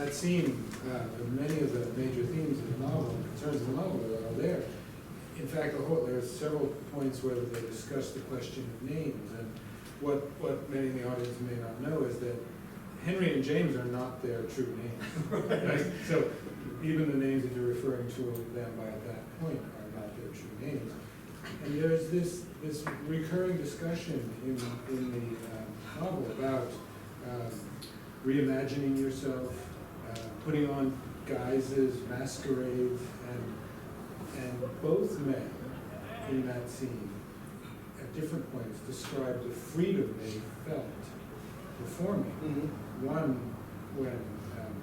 that scene, many of the major themes of the novel, concerns of the novel are there. In fact, there's several points where they discuss the question of names, and what many in the audience may not know is that Henry and James are not their true names. Right? So even the names that you're referring to them by at that point are not their true names. And there's this recurring discussion in the novel about reimagining yourself, putting on guises, masquerades, and both men in that scene at different points describe the freedom they felt performing. Mm-hmm. One, when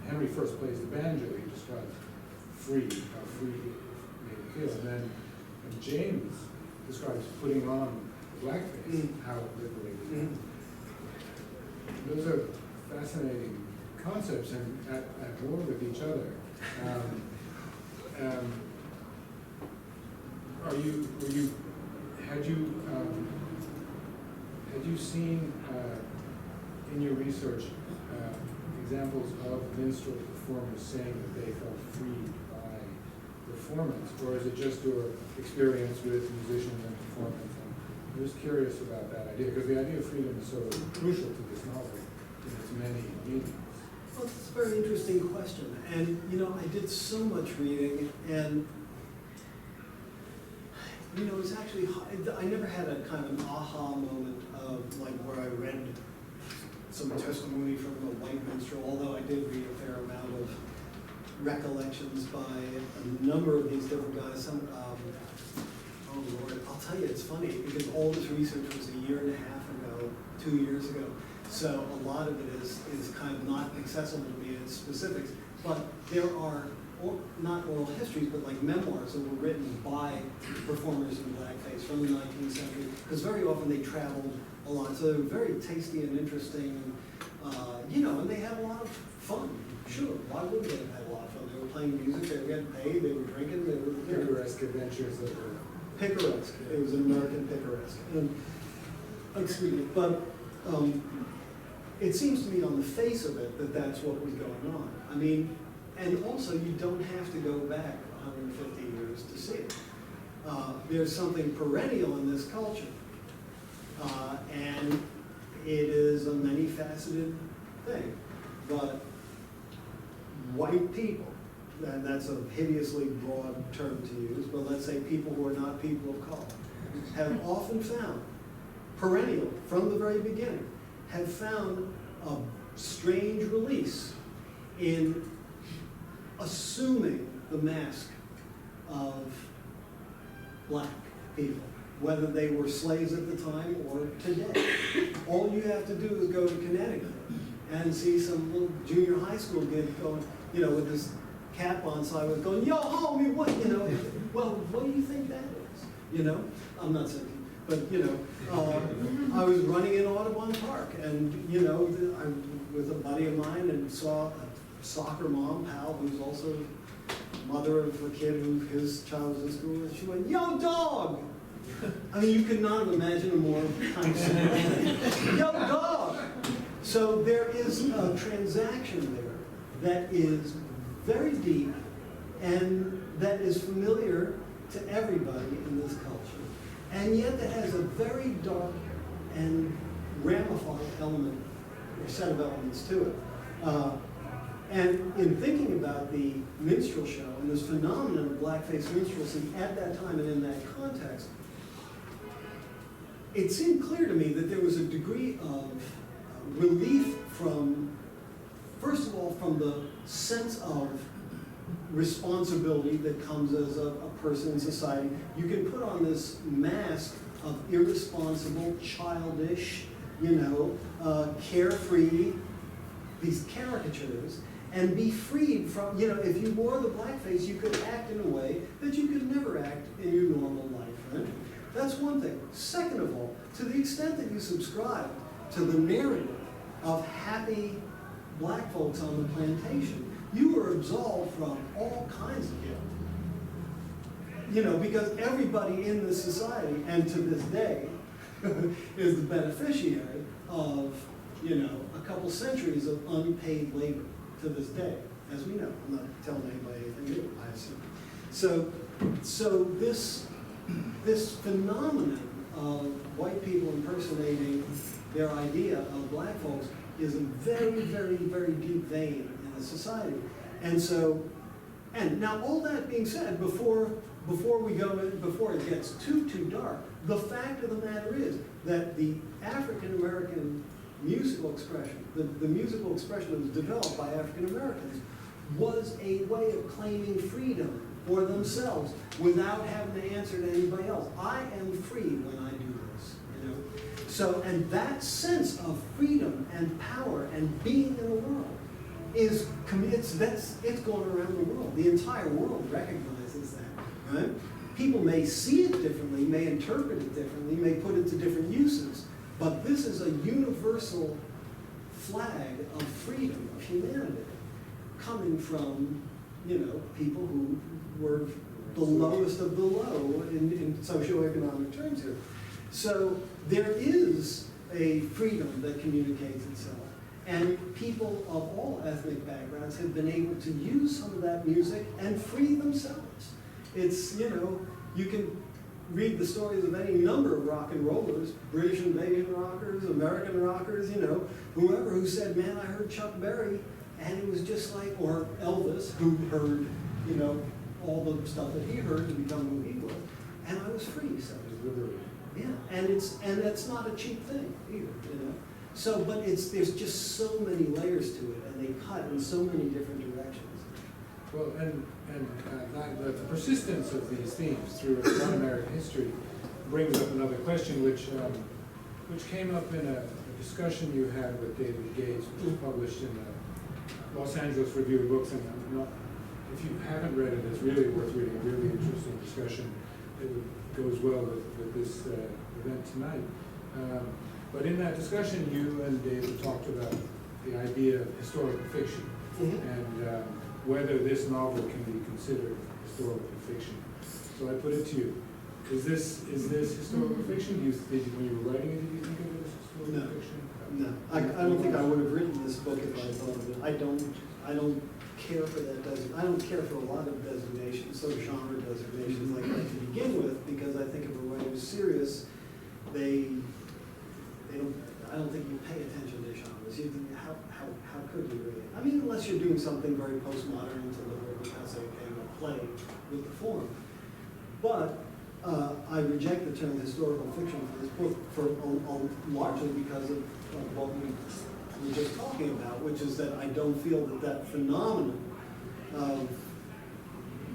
Henry first plays the banjo, he describes how free it made him feel. And then when James describes putting on the blackface, how liberating. Mm-hmm. Those are fascinating concepts and at war with each other. Had you seen in your research examples of minstrel performers saying that they felt freed by performance, or is it just your experience with musicians and performance? I'm just curious about that idea, because the idea of freedom is so crucial to this novel in its many meanings. Well, it's a very interesting question, and I did so much reading, and it's actually, I never had a kind of an aha moment of like where I read some testimony from a white minstrel, although I did read a fair amount of recollections by a number of these different guys. Some, oh Lord, I'll tell you, it's funny because all this research was a year and a half ago, 2 years ago. So a lot of it is kind of not accessible to me in specifics, but there are not oral histories, but like memoirs that were written by performers in blackface from the 19th century, because very often they traveled a lot. So they were very tasty and interesting, and they had a lot of fun. Sure, why wouldn't they have had a lot of fun? They were playing music, they were getting paid, they were drinking, they were picaresque adventures that were picaresque. It was an American picaresque. And, excuse me, but it seems to me on the face of it that that's what was going on. I mean, and also you don't have to go back 150 years to see it. There's something perennial in this culture, and it is a many-faceted thing. But white people, and that's a hideously broad term to use, but let's say people who are not people of color, have often found, perennial, from the very beginning, have found a strange release in assuming the mask of black people, whether they were slaves at the time or today. All you have to do is go to Connecticut and see some little junior high school kid going, with this cap on sideways going, yo, homie, what, well, what do you think that is? I'm not saying, but, I was running in Audubon Park and, I'm with a buddy of mine and saw a soccer mom, pal, who's also mother of a kid who his child was in school, and she went, yo, dog! I mean, you could not have imagined a more kind of thing. Yo, dog! So there is a transaction there that is very deep and that is familiar to everybody in this culture, and yet that has a very dark and ramified element, or set of elements to it. And in thinking about the minstrel show and this phenomenon of blackface minstrelsy at that time and in that context, it seemed clear to me that there was a degree of relief from, first of all, from the sense of responsibility that comes as a person in society. You can put on this mask of irresponsible, childish, carefree, these caricatures, and be freed from, if you wore the blackface, you could act in a way that you could never act in your normal life, right? That's one thing. Second of all, to the extent that you subscribe to the narrative of happy black folks on the plantation, you were absolved from all kinds of guilt. Because everybody in this society, and to this day, is the beneficiary of, a couple centuries of unpaid labor to this day. as we know. I'm not telling anybody anything new, I assume. So this phenomenon of white people impersonating their idea of black folks is a very, very, very deep vein in the society. And so, and now all that being said, before we go in, before it gets too dark, the fact of the matter is that the African American musical expression, the musical expression that was developed by African Americans, was a way of claiming freedom for themselves without having to answer to anybody else. I am free when I do this, you know. So, and that sense of freedom and power and being in the world is, it's going around the world. The entire world recognizes that, right? People may see it differently, may interpret it differently, may put it to different uses, but this is a universal flag of freedom, of humanity, coming from, you know, people who were the lowest of the low in socioeconomic terms here. So there is a freedom that communicates itself. And people of all ethnic backgrounds have been able to use some of that music and free themselves. It's, you know, you can read the stories of any number of rock and rollers, British invasion rockers, American rockers, you know, whoever who said, man, I heard Chuck Berry, and it was just like, or Elvis, who heard, you know, all the stuff that he heard to become who he was, and I was free, so. Yeah, and it's not a cheap thing either, you know. So, but there's just so many layers to it, and they cut in so many different directions. Well, and the persistence of these themes through American history brings up another question, which came up in a discussion you had with David Gates, which was published in the Los Angeles Review of Books. And if you haven't read it, it's really worth reading. A really interesting discussion. It goes well with this event tonight. But in that discussion, you and David talked about the idea of historical fiction, and whether this novel can be considered historical fiction. So I put it to you: Is this historical fiction? When you were writing it, did you think of it as historical fiction? No, I don't think I would have written this book if I thought of it. I don't care for that I don't care for a lot of designations, sort of genre designations like that to begin with, because I think if a writer is serious, I don't think you pay attention to genres. How could you really? I mean, unless you're doing something very postmodern and deliberate, because they came to play with the form. But I reject the term historical fiction for this book largely because of what we were just talking about, which is that I don't feel that phenomenon of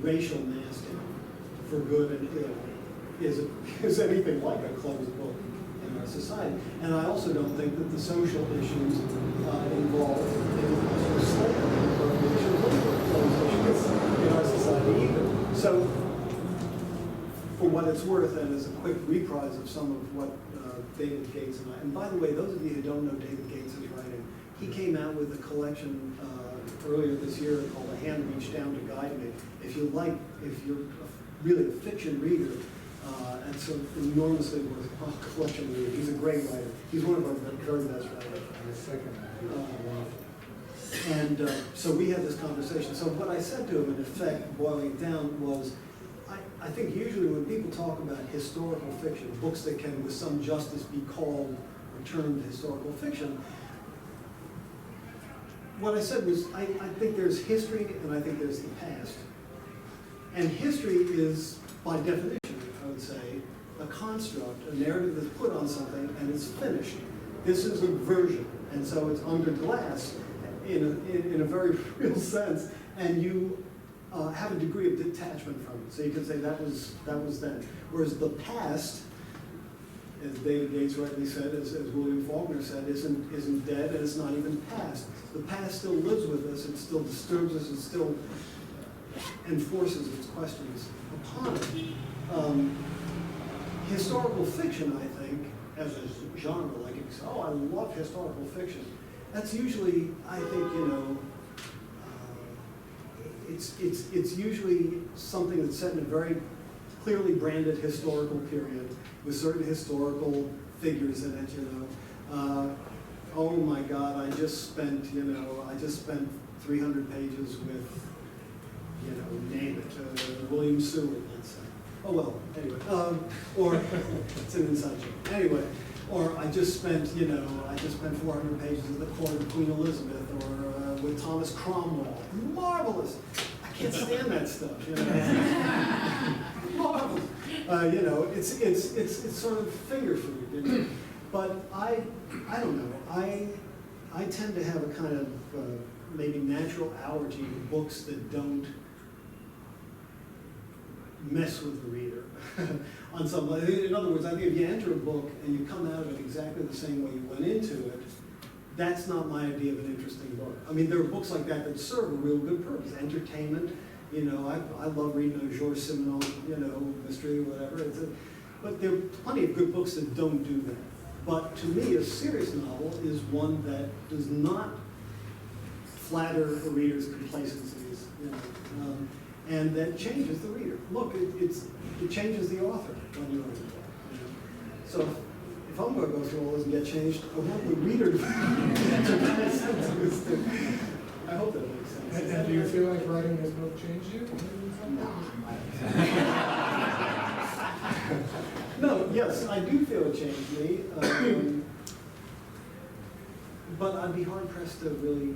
racial masking for good and ill is anything like a closed book in our society. And I also don't think that the social issues involved in slavery or racial issues in our society either. So, for what it's worth, and as a quick reprise of some of what David Gates and by the way, those of you who don't know David Gates' writing, he came out with a collection earlier this year called A Hand Reached Down to Guide Me. If you're really a fiction reader, and so enormously worth a collection reader. He's a great writer. He's one of our very best writers. And so we had this conversation. So what I said to him, in effect, boiling it down, was I think usually when people talk about historical fiction, books that can with some justice be called or termed historical fiction, what I said was I think there's history and I think there's the past. And history is, by definition, I would say, a construct, a narrative that's put on something and it's finished. This is a version, and so it's under glass in a very real sense, and you have a degree of detachment from it. So you could say that was then. Whereas the past, as David Gates rightly said, as William Faulkner said, isn't dead, and it's not even past. The past still lives with us, it still disturbs us, it still enforces its questions upon it. Historical fiction, I think, as a genre, like you say, oh, I love historical fiction. That's usually, I think, it's usually something that's set in a very clearly branded historical period with certain historical figures in it. Oh my God, I just spent 300 pages with, you know, name it, William Seward, let's say. Oh, well, anyway, or it's an inside joke. Anyway, or I just spent 400 pages in the court of Queen Elizabeth, or with Thomas Cromwell. Marvelous. I can't stand that stuff, you know. Marvelous. You know, it's sort of finger food, you know? But I don't know. I tend to have a kind of maybe natural allergy to books that don't mess with the reader on some level. In other words, I think if you enter a book and you come out of it exactly the same way you went into it, that's not my idea of an interesting book. I mean, there are books like that that serve a real good purpose. Entertainment, you know, I love reading a Georges Simenon, you know, mystery or whatever. But there are plenty of good books that don't do that. But to me, a serious novel is one that does not flatter a reader's complacencies, you know, and that changes the reader. Look, it changes the author when you read the book. You know? So if I'm going to go through all this and get changed, I want the reader to kind of sense of this too. I hope that makes sense. And do you feel like writing this book changed you? No, yes, I do feel it changed me, but I'd be hard pressed to really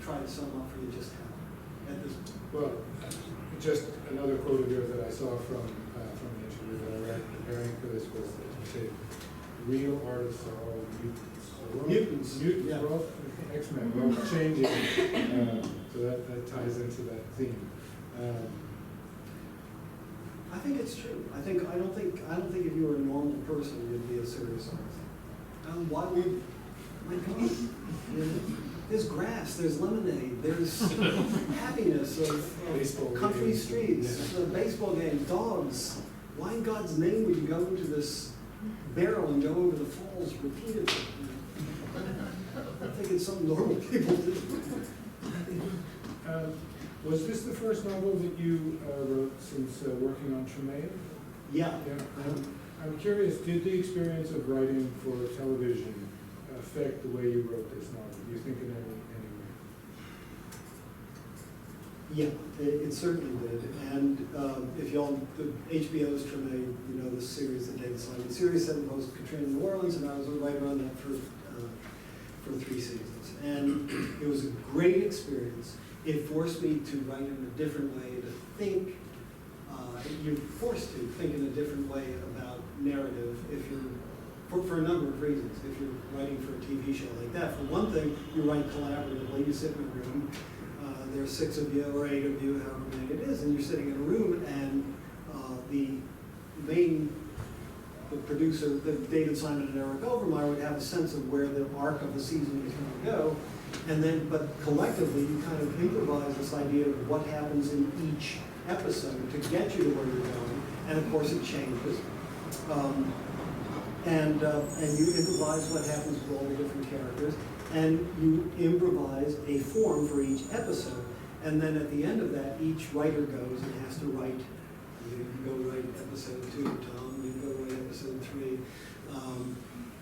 try to sum up for you just how at this point. Well, just another quote of yours that I saw from the interview that I read preparing for this was that you say, real artists are all mutants. Mutants, Mutants, yeah. we're all X-Men, we're all changing. So that ties into that theme. I think it's true. I don't think if you were a normal person, you'd be a serious artist. Why would? My God, you know, there's grass, there's lemonade, there's happiness of country games. streets, Yeah. baseball games, dogs. Why in God's name would you go into this barrel and go over the falls repeatedly? I think it's something normal people do. Was this the first novel that you wrote since working on Tremaine? Yeah. Yeah. I'm curious, did the experience of writing for television affect the way you wrote this novel? Do you think in any way? Yeah, it certainly did. And if y'all, the HBO's Tremaine, you know, the series that David Simon series set in post Katrina, New Orleans, and I was a writer on that for 3 seasons. And it was a great experience. It forced me to write in a different way, to think. You're forced to think in a different way about narrative if you're, for a number of reasons. If you're writing for a TV show like that, for one thing, you write collaboratively. You sit in a room. There's 6 of you or 8 of you, however many it is, and you're sitting in a room, and the producer, David Simon and Eric Overmyer, would have a sense of where the arc of the season is going to go. And then, but collectively, you kind of improvise this idea of what happens in each episode to get you to where you're going. And of course, it changes. And you improvise what happens with all the different characters. And you improvise a form for each episode. And then at the end of that, each writer goes and has to write. You go write episode 2, Tom. You go write episode 3.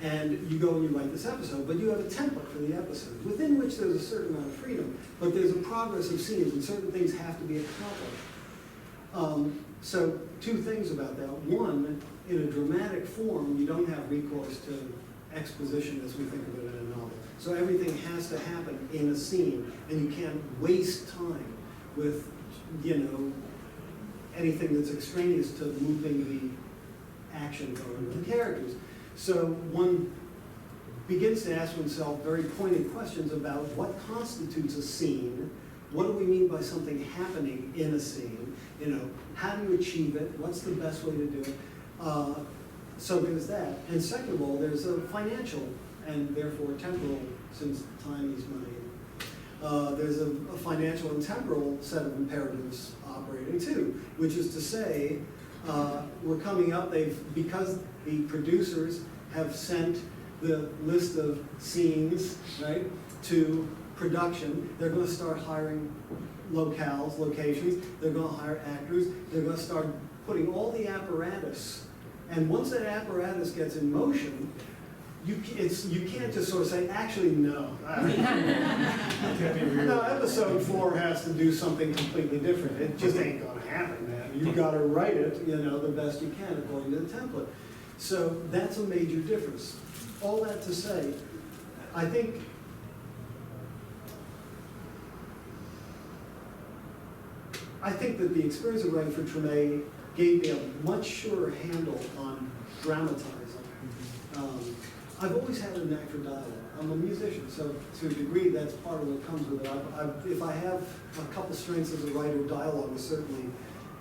And you go and you write this episode, but you have a template for the episode, within which there's a certain amount of freedom, but there's a progress of scenes, and certain things have to be accomplished. So 2 things about that. One, in a dramatic form, you don't have recourse to exposition as we think of it in a novel. So everything has to happen in a scene, and you can't waste time with, you know, anything that's extraneous to moving the action going with the characters. So one begins to ask oneself very pointed questions about what constitutes a scene. What do we mean by something happening in a scene? You know, how do you achieve it? What's the best way to do it? So there's that. And second of all, there's a financial and therefore temporal, since time is money. There's a financial and temporal set of imperatives operating too, which is to say, we're coming up, because the producers have sent the list of scenes, right, to production, they're going to start hiring locations, they're going to hire actors, they're going to start putting all the apparatus. And once that apparatus gets in motion, you can't just sort of say, actually, no. No, episode 4 has to do something completely different. It just ain't gonna happen, man. You've got to write it, the best you can according to the template. So that's a major difference. All that to say, I think that the experience of writing for Treme gave me a much surer handle on dramatizing. I've always had a knack for dialogue. I'm a musician, so to a degree, that's part of what comes with it. If I have a couple strengths as a writer, dialogue is certainly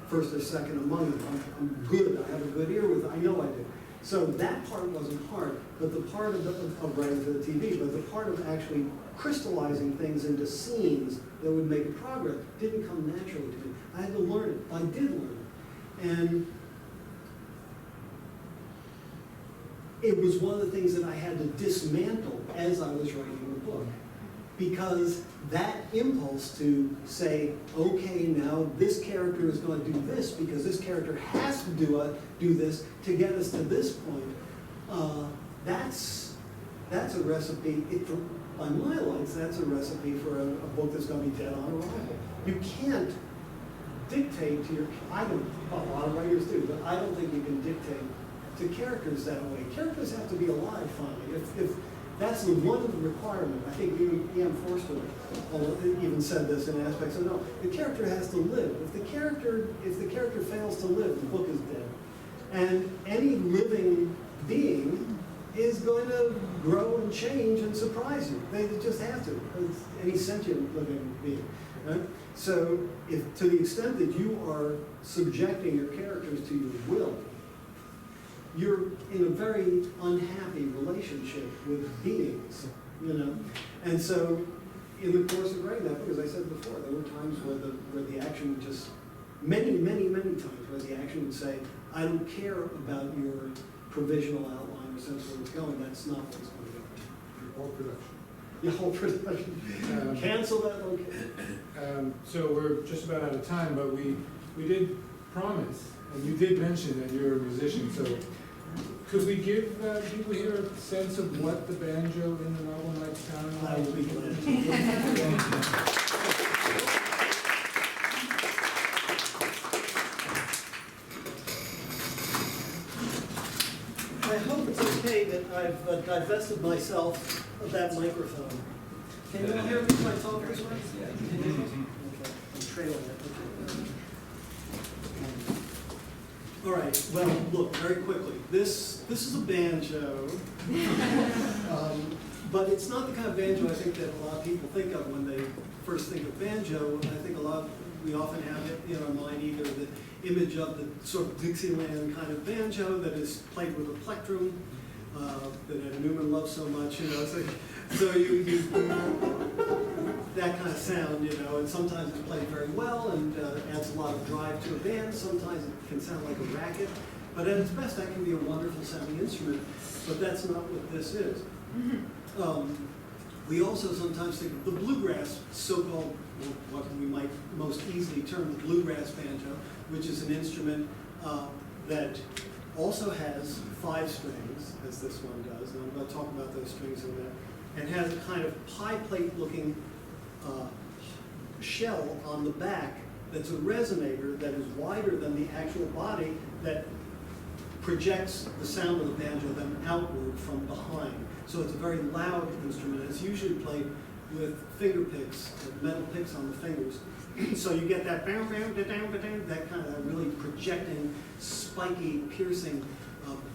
first or second among them. I'm good. I have a good ear with it. I know I do. So that part wasn't hard, but the part of writing for the TV, but the part of actually crystallizing things into scenes that would make progress didn't come naturally to me. I had to learn it. I did learn it. And it was one of the things that I had to dismantle as I was writing the book. Because that impulse to say, okay, now this character is going to do this because this character has to do this to get us to this point, that's a recipe, by my lights, that's a recipe for a book that's going to be dead on arrival. You can't dictate to a lot of writers do, but I don't think you can dictate to characters that way. Characters have to be alive finally. If that's the one requirement. I think E.M. Forster even said this in aspects of, no, the character has to live. If the character fails to live, the book is dead. And any living being is going to grow and change and surprise you. They just have to. It's any sentient living being. Right? So if to the extent that you are subjecting your characters to your will, you're in a very unhappy relationship with beings, And so, in the course of writing that book, as I said before, there were times where the action would just, many times where the action would say, I don't care about your provisional outline or sense where it's going, that's not where it's going to go. Your whole production. Your whole production. Cancel that location. So we're just about out of time, but we did promise, and you did mention that you're a musician, so could we give people here a sense of what the banjo in the novel might sound like? I will be glad to. I hope it's okay that I've divested myself of that microphone. Can you all hear me if I talk this way? Okay, I'm trailing it. All right, well, look, very quickly. This is a banjo, but it's not the kind of banjo I think that a lot of people think of when they first think of banjo. I think we often have it in our mind either the image of the sort of Dixieland kind of banjo that is played with a plectrum that Ed Newman loves so much, So you that kind of sound, and sometimes it's played very well and adds a lot of drive to a band. Sometimes it can sound like a racket, but at its best, that can be a wonderful sounding instrument. But that's not what this is. We also sometimes think of the bluegrass, so-called, what we might most easily term the bluegrass banjo, which is an instrument that also has 5 strings, as this one does, and I'm going to talk about those strings in a minute, and has a kind of pie plate looking shell on the back that's a resonator that is wider than the actual body that projects the sound of the banjo then outward from behind. So it's a very loud instrument. It's usually played with finger picks, metal picks on the fingers. So you get that bam, bam, da, dam, da, dam, that kind of really projecting, spiky, piercing,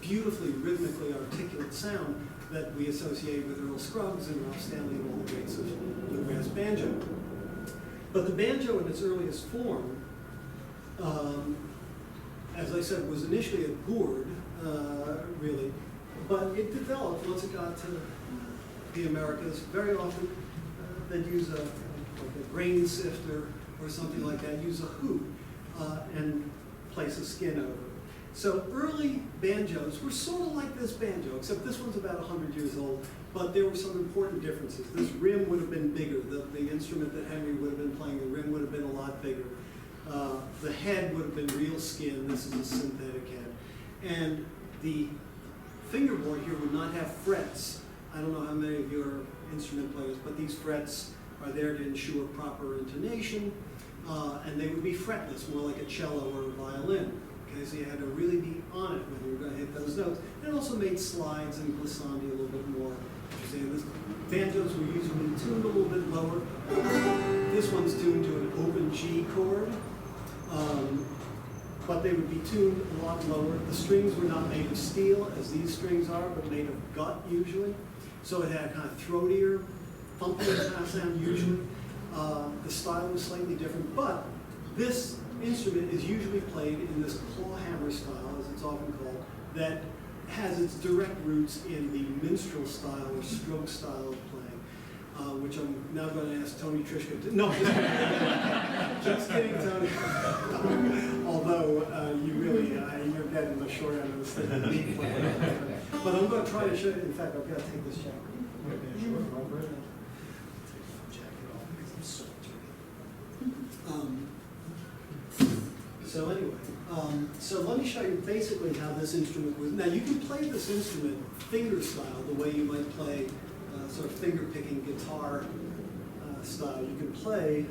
beautifully rhythmically articulate sound that we associate with Earl Scruggs and Ralph Stanley and all the greats of bluegrass banjo. But the banjo in its earliest form, as I said, was initially a gourd, really, but it developed once it got to the Americas. Very often they'd use like a grain sifter or something like that, use a hoop and place a skin over it. So early banjos were sort of like this banjo, except this one's about 100 years old, but there were some important differences. This rim would have been bigger. The instrument that Henry would have been playing, the rim would have been a lot bigger. The head would have been real skin. This is a synthetic head. And the fingerboard here would not have frets. I don't know how many of you are instrument players, but these frets are there to ensure proper intonation, and they would be fretless, more like a cello or a violin. Okay, so you had to really be on it when you were going to hit those notes. And it also made slides and glissandi a little bit more interesting. Banjos were usually tuned a little bit lower. This one's tuned to an open G chord, but they would be tuned a lot lower. The strings were not made of steel, as these strings are, but made of gut usually. So it had a kind of throatier, thumpier kind of sound usually. The style was slightly different, but this instrument is usually played in this claw hammer style, as it's often called, that has its direct roots in the minstrel style or stroke style of playing, which I'm now going to ask Tony Trishka to. No, just kidding, Tony. Although you really, you're getting the short end of the stick. But I'm going to try to show you. In fact, I've got to take this jacket. Take my jacket off because I'm so dirty. So anyway, so let me show you basically how this instrument was. Now you can play this instrument finger style, the way you might play sort of finger picking guitar style. You can play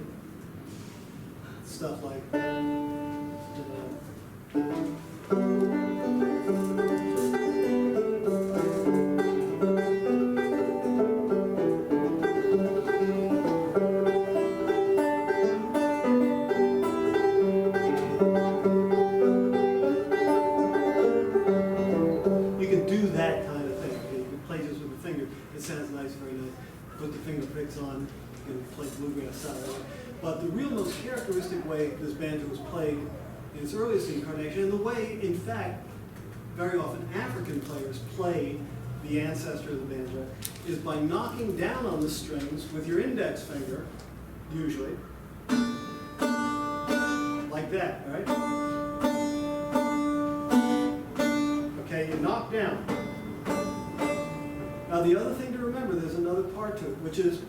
stuff like. On, you can play bluegrass style. But the real most characteristic way this banjo was played in its earliest incarnation, and the way, in fact, very often African players played the ancestor of the banjo, is by knocking down on the strings with your index finger, usually, like that, right? Okay, you knock down. Now the other thing to remember, there's another part to it, which is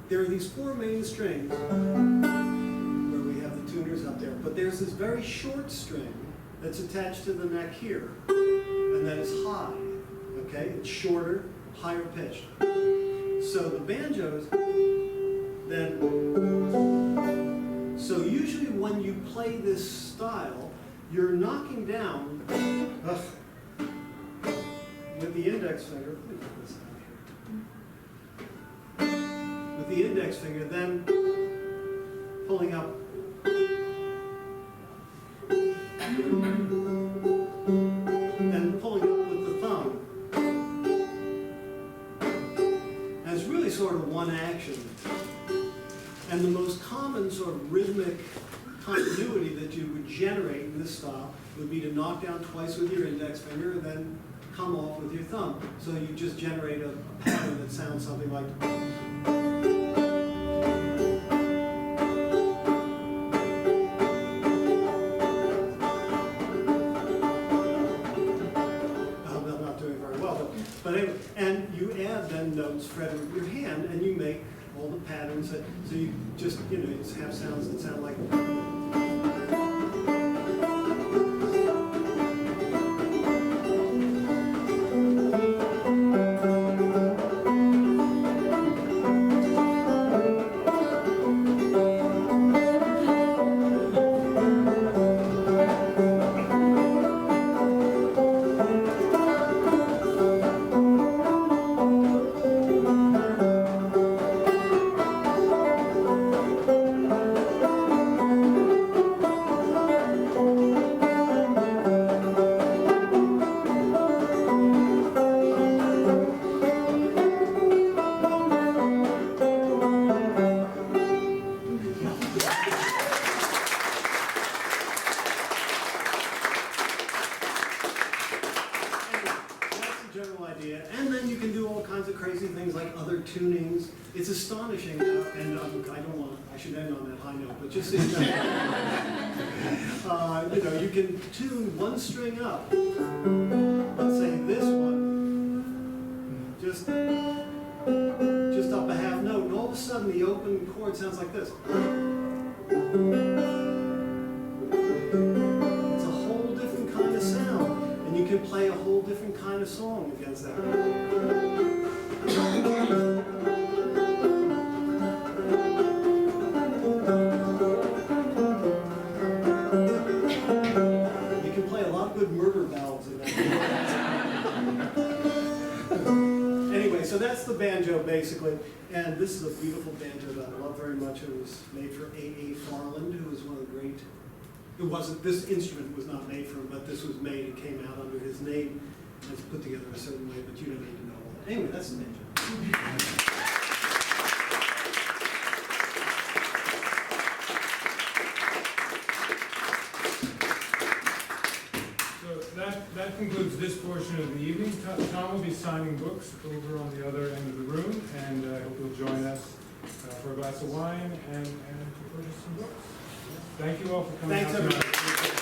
there are these four main strings where we have the tuners up there, but there's this very short string that's attached to the neck here, and that is high, okay? It's shorter, higher pitched. So the banjos then, so usually when you play this style, you're knocking down with the index finger, let me put this out here. With the index finger, then pulling up. Then pulling up with the thumb. And it's really sort of one action. And the most common sort of rhythmic continuity that you would generate in this style would be to knock down twice with your index finger and then come off with your thumb. So you just generate a pattern that sounds something like. I'm not doing very well, but anyway, and you add then notes fretted with your hand, and you make all the patterns that, so you just, you just have sounds that sound like. Tunings. It's astonishing how, and I should end on that high note, but just so you know, you can tune one string up. Let's say this one, just up a half note, and all of a sudden the open chord sounds like this. It's a whole different kind of sound, and you can play a whole different kind of song against that. You can play a lot of good murder ballads in that. Anyway, so that's the banjo basically, and this is a beautiful banjo that I love very much. It was made for A.A. Farland, who was one of the great. It wasn't, this instrument was not made for him, but this was made and came out under his name. It's put together a certain way, but you don't need to know all that. Anyway, that's the banjo. So that concludes this portion of the evening. Tom will be signing books over on the other end of the room, and I hope you'll join us for a glass of wine and to purchase some books. Thank you all for coming out Thanks, tonight. everybody.